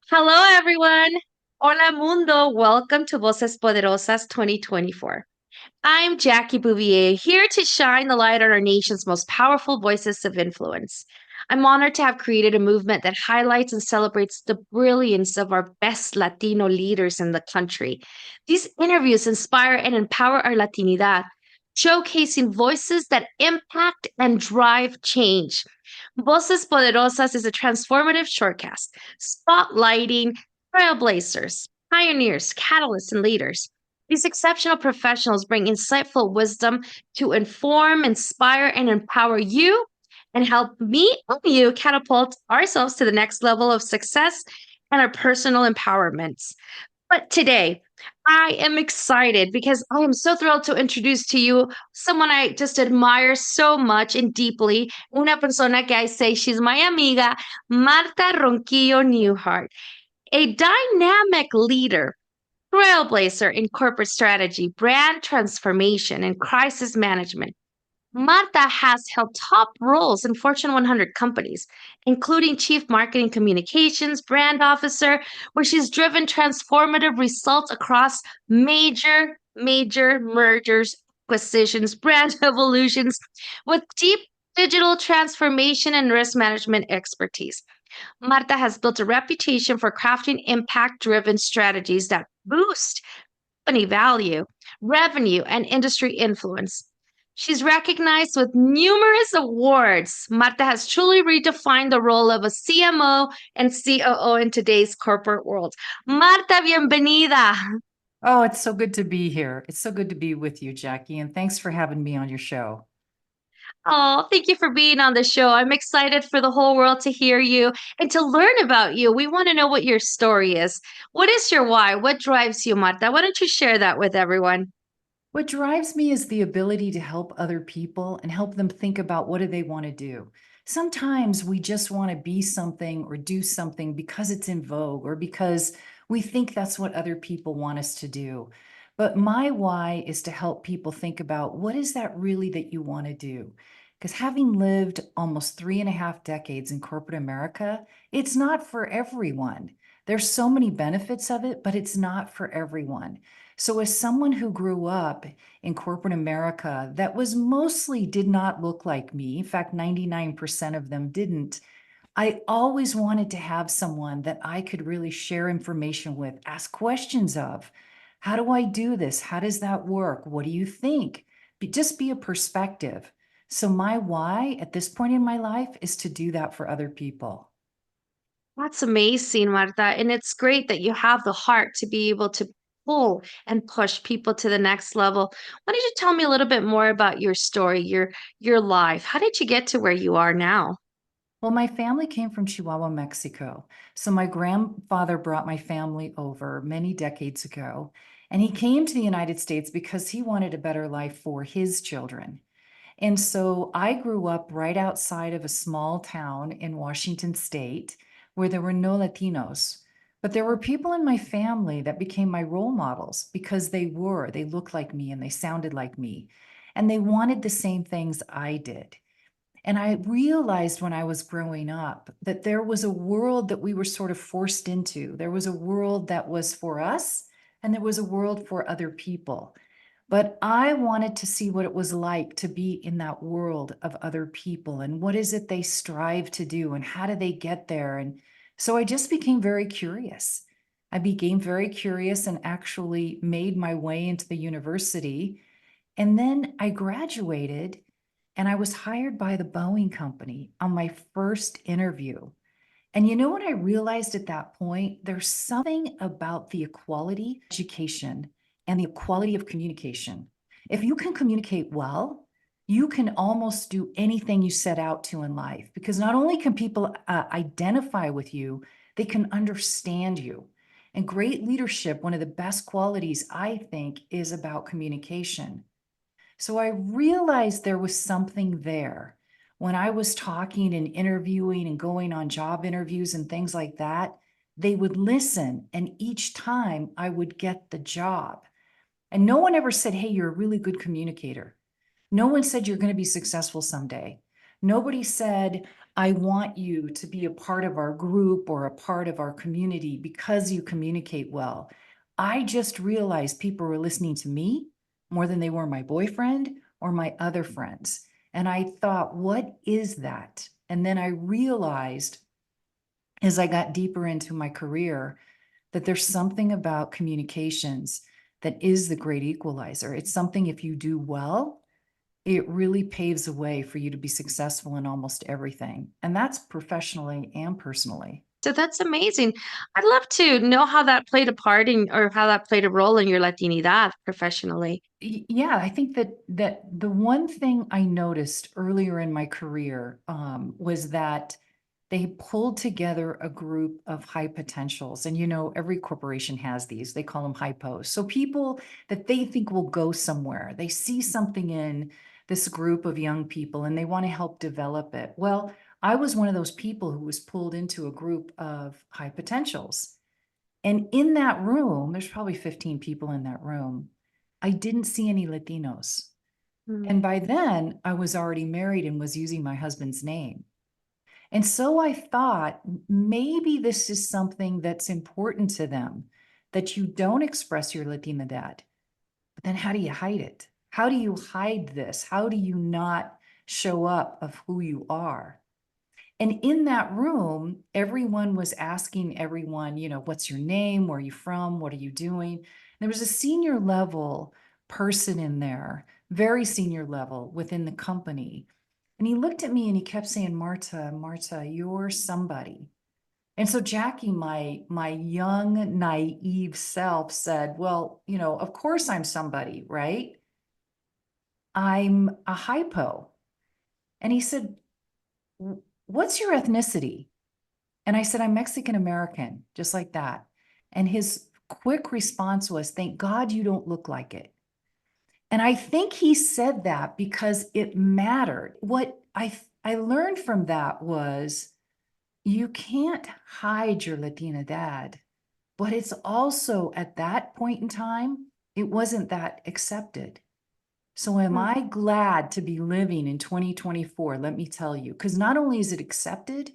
Hello, everyone. Hola, mundo. Welcome to Voces Poderosas 2024. I'm Jackie Bouvier, here to shine the light on our nation's most powerful voices of influence. I'm honored to have created a movement that highlights and celebrates the brilliance of our best Latino leaders in the country. These interviews inspire and empower our Latinidad, showcasing voices that impact and drive change. Voces Poderosas is a transformative shortcast, spotlighting trailblazers, pioneers, catalysts, and leaders. These exceptional professionals bring insightful wisdom to inform, inspire, and empower you and help me and you catapult ourselves to the next level of success and our personal empowerments. But today, I am excited because I am so thrilled to introduce to you someone I just admire so much and deeply. Una persona que I say she's my amiga, Marta Ronquillo Newhart, a dynamic leader, trailblazer in corporate strategy, brand transformation, and crisis management. Marta has held top roles in Fortune 100 companies, including Chief Marketing Communications, Brand Officer, where she's driven transformative results across major mergers, acquisitions, brand evolutions with deep digital transformation and risk management expertise. Marta has built a reputation for crafting impact driven strategies that boost company value, revenue, and industry influence. She's recognized with numerous awards. Marta has truly redefined the role of a CMO and COO in today's corporate world. Marta, bienvenida. Oh, it's so good to be here. It's so good to be with you, Jackie, and thanks for having me on your show. Oh, thank you for being on the show. I'm excited for the whole world to hear you and to learn about you. We want to know what your story is. What is your why? What drives you, Marta? Why don't you share that with everyone? What drives me is the ability to help other people and help them think about what do they want to do. Sometimes we just want to be something or do something because it's in vogue or because we think that's what other people want us to do. But my why is to help people think about what is that really that you want to do? Because having lived almost 3.5 decades in corporate America, it's not for everyone. There's so many benefits of it, but it's not for everyone. So, as someone who grew up in corporate America that was mostly did not look like me, in fact, 99% of them didn't, I always wanted to have someone that I could really share information with, ask questions of. How do I do this? How does that work? What do you think? Just be a perspective. So, my why at this point in my life is to do that for other people. That's amazing, Marta. And it's great that you have the heart to be able to pull and push people to the next level. Why don't you tell me a little bit more about your story, your life? How did you get to where you are now? Well, my family came from Chihuahua, Mexico. So my grandfather brought my family over many decades ago, and he came to the United States because he wanted a better life for his children. And so I grew up right outside of a small town in Washington State where there were no Latinos. But there were people in my family that became my role models because they looked like me and they sounded like me. And they wanted the same things I did. And I realized when I was growing up that there was a world that we were sort of forced into. There was a world that was for us, and there was a world for other people. But I wanted to see what it was like to be in that world of other people and what is it they strive to do and how do they get there. And so I just became very curious. I became very curious and actually made my way into the university. And then I graduated and I was hired by the Boeing company on my first interview. And you know what I realized at that point? There's something about the equality of education and the equality of communication. If you can communicate well, you can almost do anything you set out to in life because not only can people identify with you, they can understand you. And great leadership, one of the best qualities I think is about communication. So I realized there was something there when I was talking and interviewing and going on job interviews and things like that. They would listen, and each time I would get the job. And no one ever said, "Hey, you're a really good communicator." No one said you're going to be successful someday. Nobody said, I want you to be a part of our group or a part of our community because you communicate well. I just realized people were listening to me more than they were my boyfriend or my other friends. And I thought, what is that? And then I realized as I got deeper into my career that there's something about communications that is the great equalizer. It's something, if you do well, it really paves the way for you to be successful in almost everything. And that's professionally and personally. So that's amazing. I'd love to know how that played a part in, or how that played a role in your Latinidad professionally. Yeah, I think that the one thing I noticed earlier in my career was that they pulled together a group of high potentials. And every corporation has these. They call them hypos. So people that they think will go somewhere. They see something in this group of young people and they want to help develop it. Well, I was one of those people who was pulled into a group of high potentials. And in that room, there's probably 15 people in that room. I didn't see any Latinos. Mm. And by then, I was already married and was using my husband's name. And so I thought maybe this is something that's important to them, that you don't express your Latina dad. But then how do you hide it? How do you hide this? How do you not show up of who you are? And in that room, everyone was asking everyone, what's your name? Where are you from? What are you doing? There was a senior level person in there, very senior level within the company. And he looked at me and he kept saying, Marta, Marta, you're somebody. And so Jackie, my young, naive self said, well, of course I'm somebody, right? I'm a hypo. And he said, what's your ethnicity? And I said, I'm Mexican American, just like that. And his quick response was, thank God you don't look like it. And I think he said that because it mattered. What I learned from that was you can't hide your Latina dad, but it's also at that point in time, it wasn't that accepted. So am Mm. I glad to be living in 2024? Let me tell you, because not only is it accepted,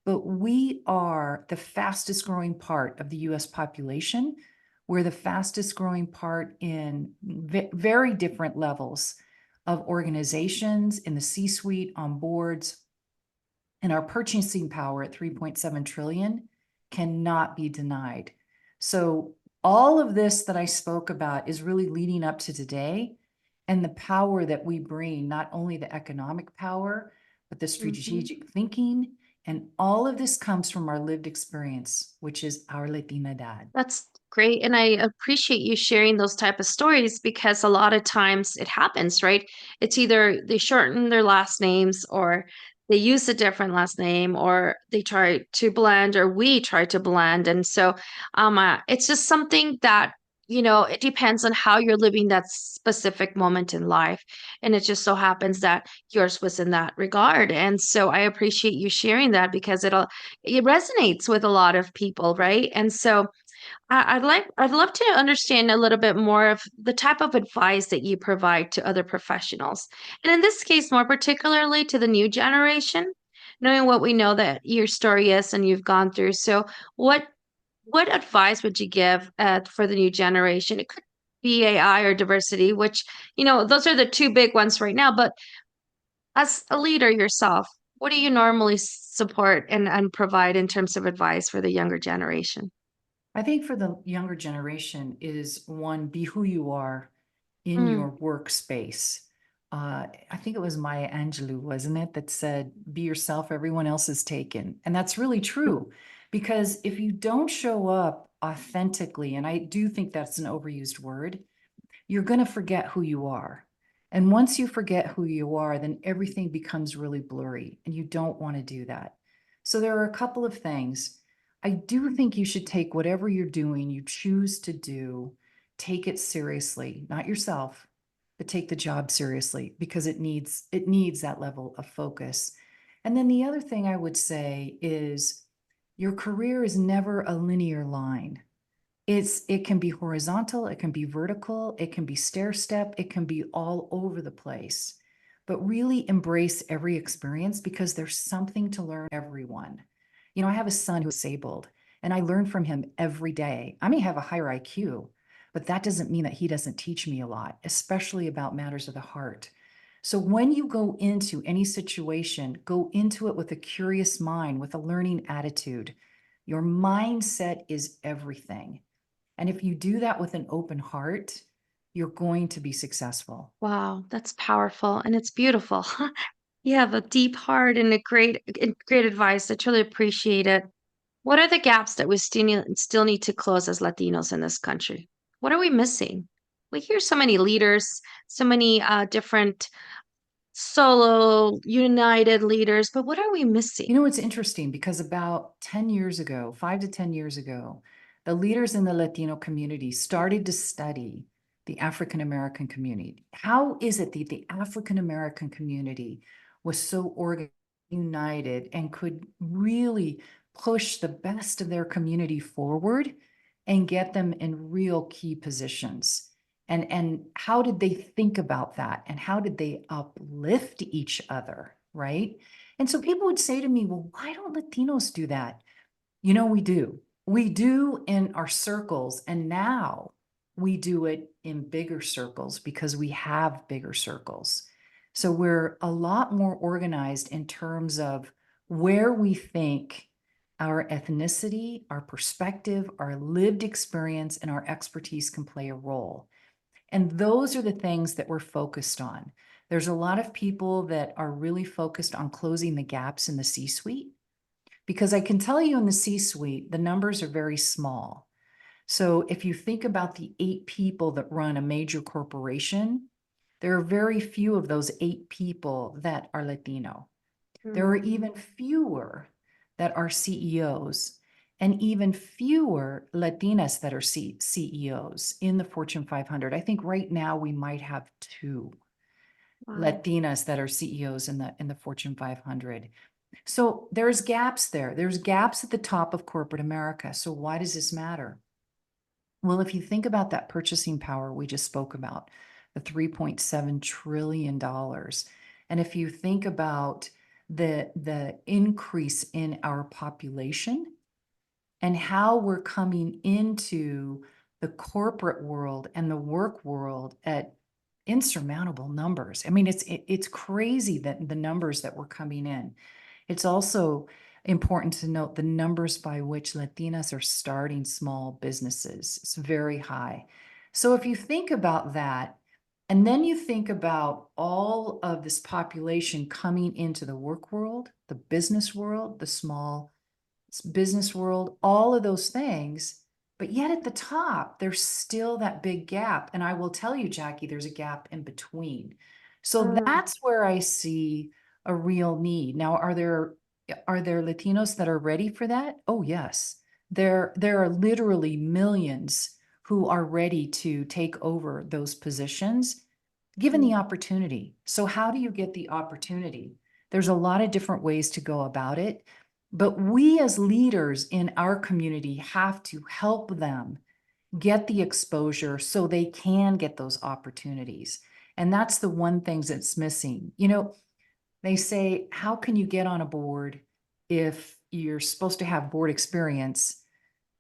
but we are the fastest growing part of the US population. We're the fastest growing part in very different levels of organizations, in the C-suite, on boards, and our purchasing power at 3.7 trillion cannot be denied. So all of this that I spoke about is really leading up to today and the power that we bring, not only the economic power, but the Mhm. strategic thinking. And all of this comes from our lived experience, which is our Latina dad. That's great. And I appreciate you sharing those type of stories because a lot of times it happens, right? It's either they shorten their last names or they use a different last name or they try to blend or we try to blend. And so it's just something that, it depends on how you're living that specific moment in life. And it just so happens that yours was in that regard. And so I appreciate you sharing that because it resonates with a lot of people, right? And so I'd love to understand a little bit more of the type of advice that you provide to other professionals. And in this case, more particularly to the new generation, knowing what we know that your story is and you've gone through. So what advice would you give for the new generation? It could be AI or diversity, which, those are the two big ones right now. But as a leader yourself, what do you normally support and provide in terms of advice for the younger generation? I think for the younger generation is one, be who you are in Mm. your workspace. I think it was Maya Angelou, wasn't it, that said, be yourself, everyone else is taken. And that's really true, because if you don't show up authentically, and I do think that's an overused word, you're going to forget who you are. And once you forget who you are, then everything becomes really blurry, and you don't want to do that. So there are a couple of things. I do think you should take whatever you're doing, you choose to do, take it seriously, not yourself, but take the job seriously because it needs that level of focus. And then the other thing I would say is your career is never a linear line. It can be horizontal, it can be vertical, it can be stair step, it can be all over the place. but really embrace every experience because there's something to learn everyone. You know, I have a son who's disabled and I learn from him every day. I may have a higher IQ, but that doesn't mean that he doesn't teach me a lot, especially about matters of the heart. So when you go into any situation, go into it with a curious mind, with a learning attitude. Your mindset is everything. And if you do that with an open heart, you're going to be successful. Wow, that's powerful and it's beautiful. You have a deep heart and great advice. I truly appreciate it. What are the gaps that we still need to close as Latinos in this country? What are we missing? We hear so many leaders, so many different solo, united leaders, but what are we missing? You know, it's interesting because about 10 years ago, 5 to 10 years ago, the leaders in the Latino community started to study the African American community. How is it that the African American community was so organized, united, and could really push the best of their community forward and get them in real key positions? And how did they think about that? And how did they uplift each other, right? And so people would say to me, well, why don't Latinos do that? You know, we do. We do in our circles. And now we do it in bigger circles because we have bigger circles. So we're a lot more organized in terms of where we think our ethnicity, our perspective, our lived experience, and our expertise can play a role. And those are the things that we're focused on. There's a lot of people that are really focused on closing the gaps in the C-suite, because I can tell you in the C-suite, the numbers are very small. So if you think about the 8 people that run a major corporation, there are very few of those 8 people that are Latino. There are even fewer that are CEOs and even fewer Latinas that are CEOs in the Fortune 500. I think right now we might have 2 Wow. Latinas that are CEOs in the Fortune 500. So there's gaps there. There's gaps at the top of corporate America. So why does this matter? Well, if you think about that purchasing power we just spoke about, the $3.7 trillion, and if you think about the increase in our population and how we're coming into the corporate world and the work world at insurmountable numbers. I mean, it's crazy that the numbers that were coming in. It's also important to note the numbers by which Latinas are starting small businesses. It's very high. So if you think about that, and then you think about all of this population coming into the work world, the business world, the small business world, all of those things. But yet at the top, there's still that big gap. And I will tell you, Jackie, there's a gap in between. So that's where I see a real need. Now, are there Latinos that are ready for that? Oh, yes. There are literally millions who are ready to take over those positions, given the opportunity. So how do you get the opportunity? There's a lot of different ways to go about it. But we as leaders in our community have to help them get the exposure so they can get those opportunities. And that's the one thing that's missing. You know, they say, how can you get on a board if you're supposed to have board experience,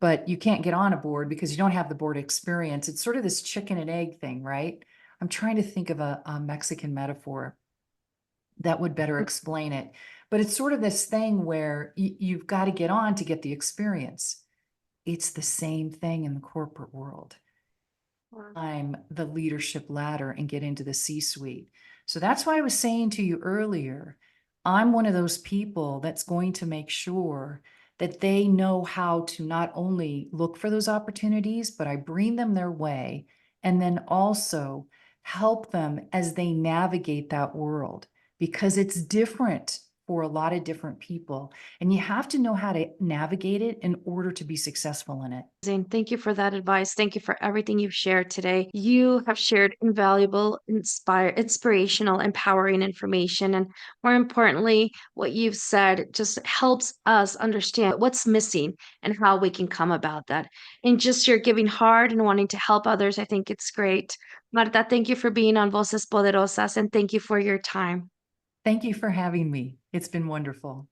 but you can't get on a board because you don't have the board experience? It's sort of this chicken and egg thing, right? I'm trying to think of a Mexican metaphor that would better explain it. But it's sort of this thing where you've got to get on to get the experience. It's the same thing in the corporate world. Climb the leadership ladder and get into the C-suite. So that's why I was saying to you earlier, I'm one of those people that's going to make sure that they know how to not only look for those opportunities, but I bring them their way and then also help them as they navigate that world, because it's different for a lot of different people. And you have to know how to navigate it in order to be successful in it. Zane, thank you for that advice. Thank you for everything you've shared today. You have shared invaluable, inspirational, empowering information. And more importantly, what you've said just helps us understand what's missing and how we can come about that. And just your giving heart and wanting to help others, I think it's great. Marta, thank you for being on Voces Poderosas and thank you for your time. Thank you for having me. It's been wonderful.